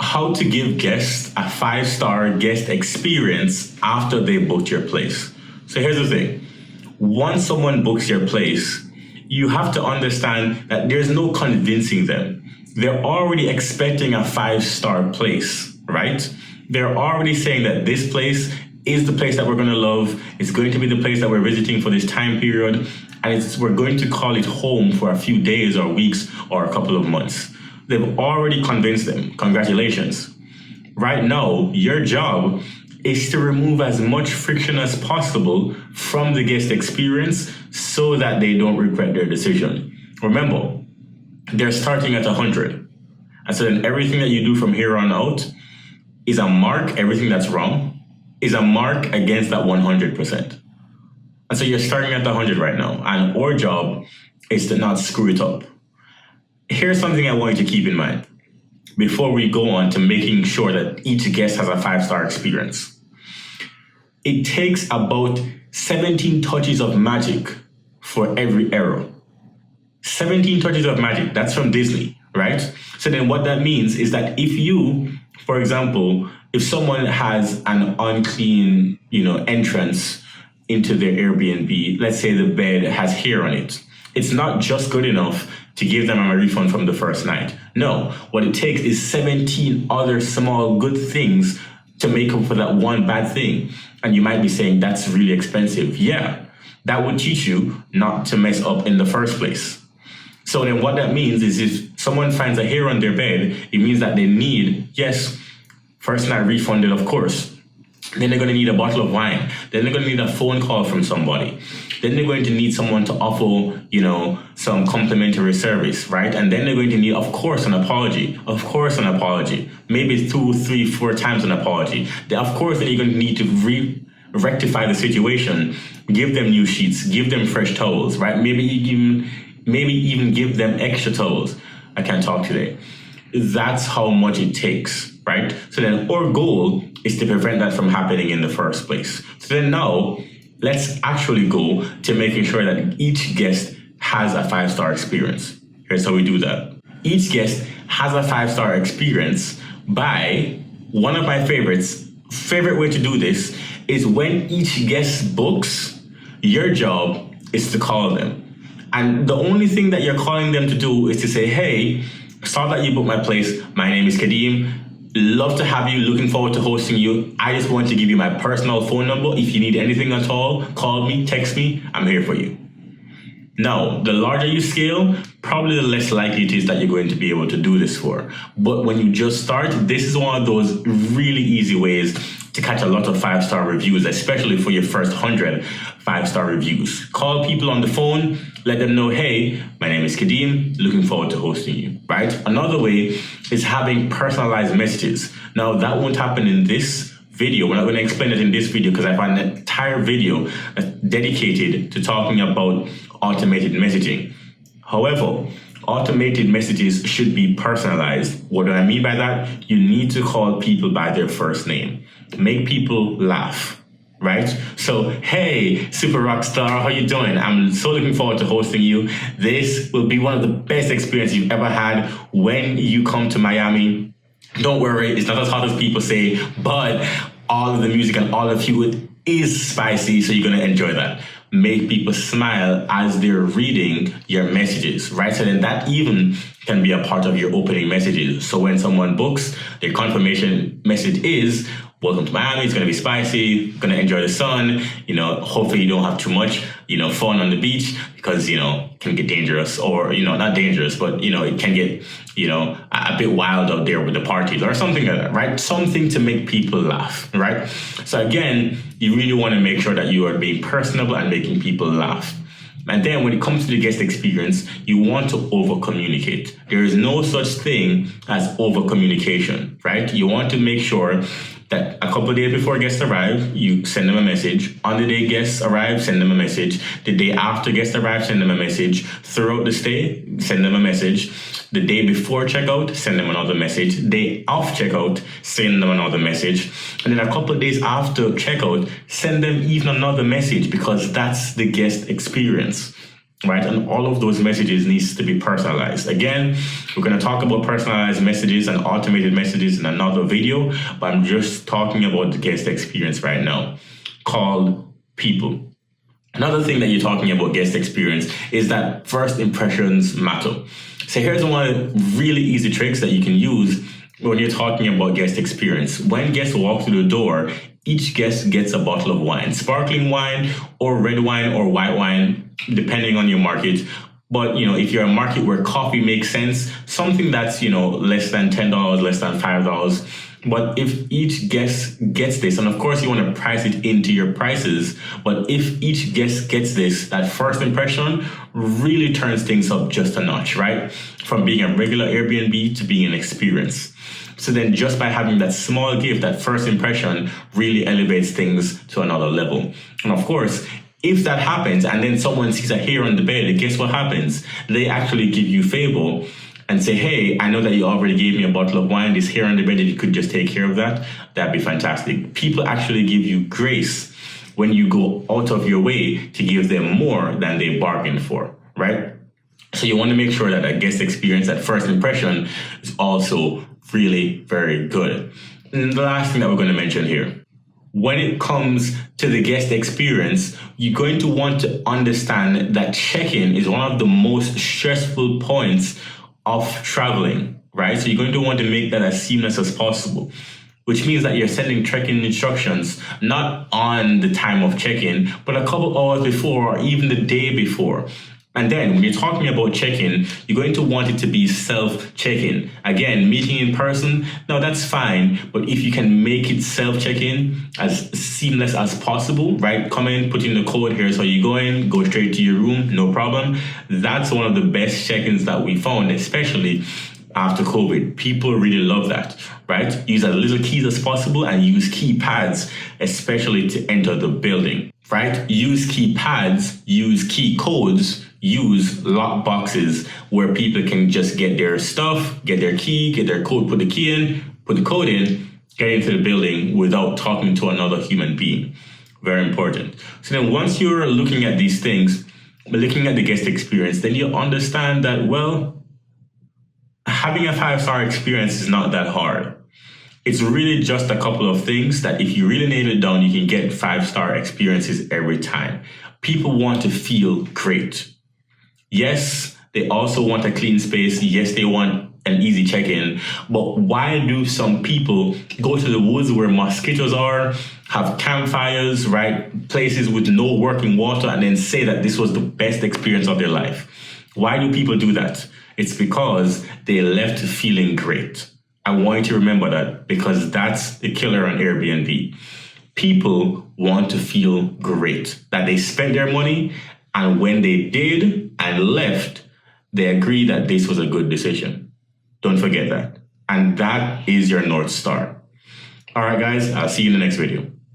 how to give guests a 5-star guest experience after they booked your place. So here's the thing. Once someone books your place, you have to understand that there's no convincing them. They're already expecting a 5-star place, right? They're already saying that this place is the place that we're going to love. It's going to be the place that we're visiting for this time period. And we're going to call it home for a few days or weeks or a couple of months. They've already convinced them. Congratulations. Right now, your job is to remove as much friction as possible from the guest experience so that they don't regret their decision. Remember, they're starting at 100. And so then everything that you do from here on out is a mark, everything that's wrong, is a mark against that 100%. And so you're starting at 100 right now. And our job is to not screw it up. Here's something I want you to keep in mind before we go on to making sure that each guest has a 5-star experience. It takes about 17 touches of magic for every error. 17 touches of magic, that's from Disney, right? So then what that means is that if you, for example, if someone has an unclean, entrance into their Airbnb, let's say the bed has hair on it, it's not just good enough to give them a refund from the first night. No, what it takes is 17 other small good things to make up for that one bad thing. And you might be saying, that's really expensive. Yeah, that would teach you not to mess up in the first place. So then what that means is if someone finds a hair on their bed, it means that they need, yes, first night refunded, of course. Then they're going to need a bottle of wine. Then they're going to need a phone call from somebody. Then they're going to need someone to offer, some complimentary service, right? And then they're going to need, of course, an apology. Of course, an apology. Maybe 2, 3, 4 times an apology. Then, of course, then you're going to need to rectify the situation. Give them new sheets. Give them fresh towels, right? Maybe even give them extra towels. I can't talk today. That's how much it takes, right? So then our goal is to prevent that from happening in the first place. So then now, let's actually go to making sure that each guest has a 5-star experience. Here's how we do that. Each guest has a 5-star experience by, one of my favorite way to do this is when each guest books, your job is to call them. And the only thing that you're calling them to do is to say, hey, saw that you booked my place. My name is Kadeem. Love to have you. Looking forward to hosting you. I just want to give you my personal phone number. If you need anything at all, call me, text me. I'm here for you. Now, the larger you scale, probably the less likely it is that you're going to be able to do this for. But when you just start, this is one of those really easy ways to catch a lot of 5-star reviews, especially for your first 100 5-star reviews. Call people on the phone, let them know, hey, my name is Kadeem, looking forward to hosting you, right? Another way is having personalized messages. Now, that won't happen in this video. We're not going to explain it in this video because I have an entire video dedicated to talking about automated messaging. However, automated messages should be personalized. What do I mean by that? You need to call people by their first name. Make people laugh, right? So, hey, super rock star, how you doing? I'm so looking forward to hosting you. This will be one of the best experiences you've ever had when you come to Miami. Don't worry, it's not as hot as people say, but all of the music and all of food is spicy, so you're going to enjoy that. Make people smile as they're reading your messages, right? So then that even can be a part of your opening messages. So when someone books, their confirmation message is, welcome to Miami, it's going to be spicy, going to enjoy the sun, hopefully you don't have too much, fun on the beach because, it can get dangerous or, not dangerous, but, it can get, a bit wild out there with the parties or something like that, right? Something to make people laugh, right? So again, you really want to make sure that you are being personable and making people laugh. And then when it comes to the guest experience, you want to over-communicate. There is no such thing as over-communication, right? You want to make sure that a couple of days before guests arrive, you send them a message. On the day guests arrive, send them a message. The day after guests arrive, send them a message. Throughout the stay, send them a message. The day before checkout, send them another message. Day of checkout, send them another message. And then a couple of days after checkout, send them even another message because that's the guest experience. right? And all of those messages needs to be personalized. Again, we're going to talk about personalized messages and automated messages in another video, but I'm just talking about the guest experience right now. Call people. Another thing that you're talking about guest experience is that first impressions matter. So here's one really easy tricks that you can use when you're talking about guest experience. When guests walk through the door, each guest gets a bottle of wine, sparkling wine or red wine or white wine, depending on your market. But, if you're a market where coffee makes sense, something that's, less than $10, less than $5. But if each guest gets this, and of course you want to price it into your prices, but if each guest gets this, that first impression really turns things up just a notch, right? From being a regular Airbnb to being an experience. So then just by having that small gift, that first impression really elevates things to another level. And of course, if that happens and then someone sees a hair on the bed, guess what happens? They actually give you favor and say, hey, I know that you already gave me a bottle of wine, this hair on the bed, if you could just take care of that, that'd be fantastic. People actually give you grace when you go out of your way to give them more than they bargained for, right? So you want to make sure that that guest experience, that first impression, is also really very good. And the last thing that we're going to mention here, when it comes to the guest experience, you're going to want to understand that check-in is one of the most stressful points of traveling, right? So you're going to want to make that as seamless as possible, which means that you're sending check-in instructions not on the time of check-in, but a couple hours before or even the day before. And then when you're talking about check-in, you're going to want it to be self-check-in. Again, meeting in person, no, that's fine. But if you can make it self-check-in as seamless as possible, right? Come in, put in the code, here's how you go in, go straight to your room, no problem. That's one of the best check-ins that we found, especially after COVID. People really love that, right? Use as little keys as possible and use keypads, especially to enter the building, right? Use keypads, use key codes, use lock boxes where people can just get their stuff, get their key, get their code, put the key in, put the code in, get into the building without talking to another human being. Very important. So then once you're looking at these things, looking at the guest experience, then you understand that, well, having a 5-star experience is not that hard. It's really just a couple of things that if you really nail it down, you can get 5-star experiences every time. People want to feel great. Yes, they also want a clean space. Yes, they want an easy check-in. But why do some people go to the woods where mosquitoes are, have campfires, right? Places with no working water, and then say that this was the best experience of their life? Why do people do that? It's because they left feeling great. I want you to remember that, because that's the killer on Airbnb. People want to feel great, that they spent their money, and when they did and left, they agree that this was a good decision. Don't forget that. And that is your North Star. All right, guys, I'll see you in the next video.